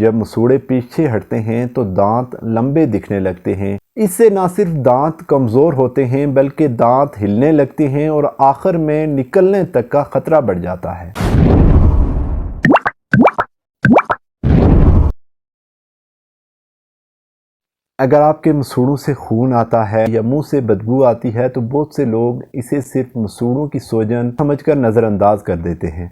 جب مسوڑے پیچھے ہٹتے ہیں تو دانت لمبے دکھنے لگتے ہیں۔ اس سے نہ صرف دانت کمزور ہوتے ہیں بلکہ دانت ہلنے لگتے ہیں اور آخر میں نکلنے تک کا خطرہ بڑھ جاتا ہے۔ اگر آپ کے مسوڑوں سے خون آتا ہے یا منہ سے بدبو آتی ہے تو بہت سے لوگ اسے صرف مسوڑوں کی سوجن سمجھ کر نظر انداز کر دیتے ہیں۔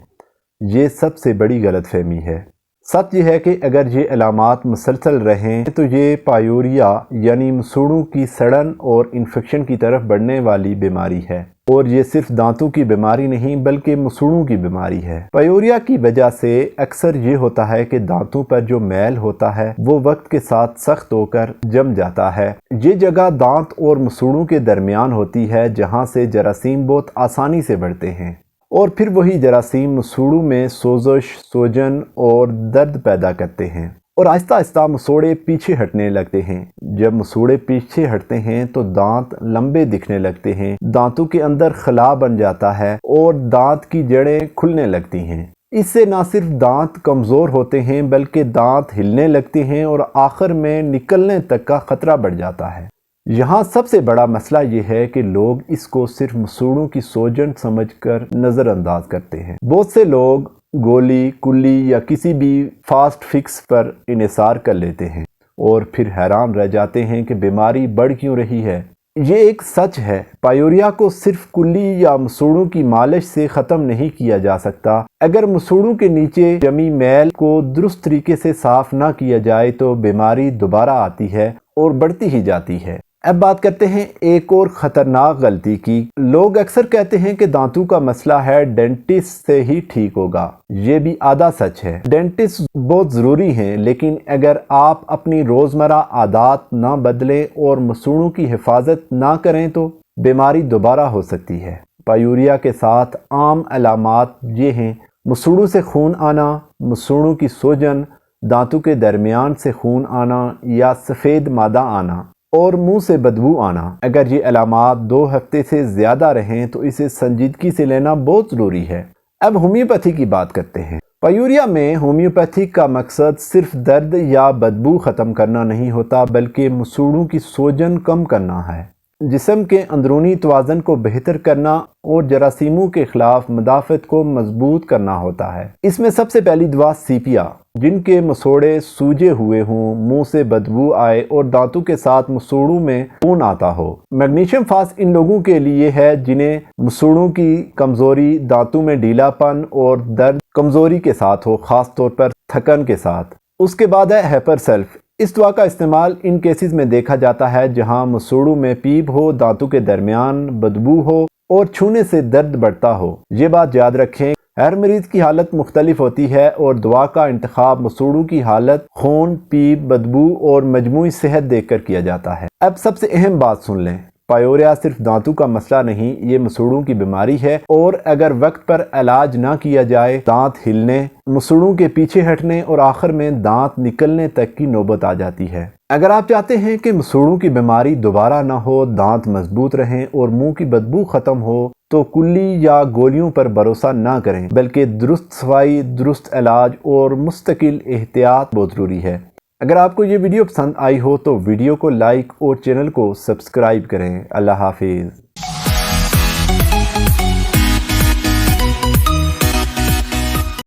یہ سب سے بڑی غلط فہمی ہے۔ سچ یہ ہے کہ اگر یہ علامات مسلسل رہیں تو یہ پائیوریا یعنی مسوڑوں کی سڑن اور انفیکشن کی طرف بڑھنے والی بیماری ہے، اور یہ صرف دانتوں کی بیماری نہیں بلکہ مسوڑوں کی بیماری ہے۔ پائیوریا کی وجہ سے اکثر یہ ہوتا ہے کہ دانتوں پر جو میل ہوتا ہے وہ وقت کے ساتھ سخت ہو کر جم جاتا ہے۔ یہ جگہ دانت اور مسوڑوں کے درمیان ہوتی ہے جہاں سے جراثیم بہت آسانی سے بڑھتے ہیں، اور پھر وہی جراثیم مسوڑوں میں سوزش، سوجن اور درد پیدا کرتے ہیں، اور آہستہ آہستہ مسوڑے پیچھے ہٹنے لگتے ہیں۔ جب مسوڑے پیچھے ہٹتے ہیں تو دانت لمبے دکھنے لگتے ہیں، دانتوں کے اندر خلا بن جاتا ہے اور دانت کی جڑیں کھلنے لگتی ہیں۔ اس سے نہ صرف دانت کمزور ہوتے ہیں بلکہ دانت ہلنے لگتے ہیں اور آخر میں نکلنے تک کا خطرہ بڑھ جاتا ہے۔ یہاں سب سے بڑا مسئلہ یہ ہے کہ لوگ اس کو صرف مسوڑوں کی سوجن سمجھ کر نظر انداز کرتے ہیں۔ بہت سے لوگ گولی، کلی یا کسی بھی فاسٹ فکس پر انحصار کر لیتے ہیں اور پھر حیران رہ جاتے ہیں کہ بیماری بڑھ کیوں رہی ہے۔ یہ ایک سچ ہے، پائیوریا کو صرف کلی یا مسوڑوں کی مالش سے ختم نہیں کیا جا سکتا۔ اگر مسوڑوں کے نیچے جمی میل کو درست طریقے سے صاف نہ کیا جائے تو بیماری دوبارہ آتی ہے اور بڑھتی ہی جاتی ہے۔ اب بات کرتے ہیں ایک اور خطرناک غلطی کی۔ لوگ اکثر کہتے ہیں کہ دانتوں کا مسئلہ ہے، ڈینٹسٹ سے ہی ٹھیک ہوگا۔ یہ بھی آدھا سچ ہے۔ ڈینٹسٹ بہت ضروری ہیں، لیکن اگر آپ اپنی روزمرہ عادات نہ بدلیں اور مسوڑوں کی حفاظت نہ کریں تو بیماری دوبارہ ہو سکتی ہے۔ پائیوریا کے ساتھ عام علامات یہ ہیں: مسوڑوں سے خون آنا، مسوڑوں کی سوجن، دانتوں کے درمیان سے خون آنا یا سفید مادہ آنا، اور منہ سے بدبو آنا۔ اگر یہ علامات 2 ہفتے سے زیادہ رہیں تو اسے سنجیدگی سے لینا بہت ضروری ہے۔ اب ہومیوپیتھی کی بات کرتے ہیں۔ پائیوریا میں ہومیوپیتھی کا مقصد صرف درد یا بدبو ختم کرنا نہیں ہوتا بلکہ مسوڑوں کی سوجن کم کرنا ہے، جسم کے اندرونی توازن کو بہتر کرنا اور جراثیموں کے خلاف مدافعت کو مضبوط کرنا ہوتا ہے۔ اس میں سب سے پہلی دوا سیپیا، جن کے مسوڑے سوجے ہوئے ہوں، منہ سے بدبو آئے اور دانتوں کے ساتھ مسوڑوں میں خون آتا ہو۔ میگنیشیم فاس ان لوگوں کے لیے ہے جنہیں مسوڑوں کی کمزوری، دانتوں میں ڈھیلا پن اور درد کمزوری کے ساتھ ہو، خاص طور پر تھکن کے ساتھ۔ اس کے بعد ہے ہیپر سلف۔ اس دوا کا استعمال ان کیسز میں دیکھا جاتا ہے جہاں مسوڑوں میں پیپ ہو، دانتوں کے درمیان بدبو ہو اور چھونے سے درد بڑھتا ہو۔ یہ بات یاد رکھیں، ہر مریض کی حالت مختلف ہوتی ہے اور دوا کا انتخاب مسوڑوں کی حالت، خون، پیپ، بدبو اور مجموعی صحت دیکھ کر کیا جاتا ہے۔ اب سب سے اہم بات سن لیں، پائیوریا صرف دانتوں کا مسئلہ نہیں، یہ مسوڑوں کی بیماری ہے، اور اگر وقت پر علاج نہ کیا جائے دانت ہلنے، مسوڑوں کے پیچھے ہٹنے اور آخر میں دانت نکلنے تک کی نوبت آ جاتی ہے۔ اگر آپ چاہتے ہیں کہ مسوڑوں کی بیماری دوبارہ نہ ہو، دانت مضبوط رہیں اور منہ کی بدبو ختم ہو تو کلی یا گولیوں پر بھروسہ نہ کریں بلکہ درست صفائی، درست علاج اور مستقل احتیاط بہت ضروری ہے۔ اگر آپ کو یہ ویڈیو پسند آئی ہو تو ویڈیو کو لائک اور چینل کو سبسکرائب کریں۔ اللہ حافظ۔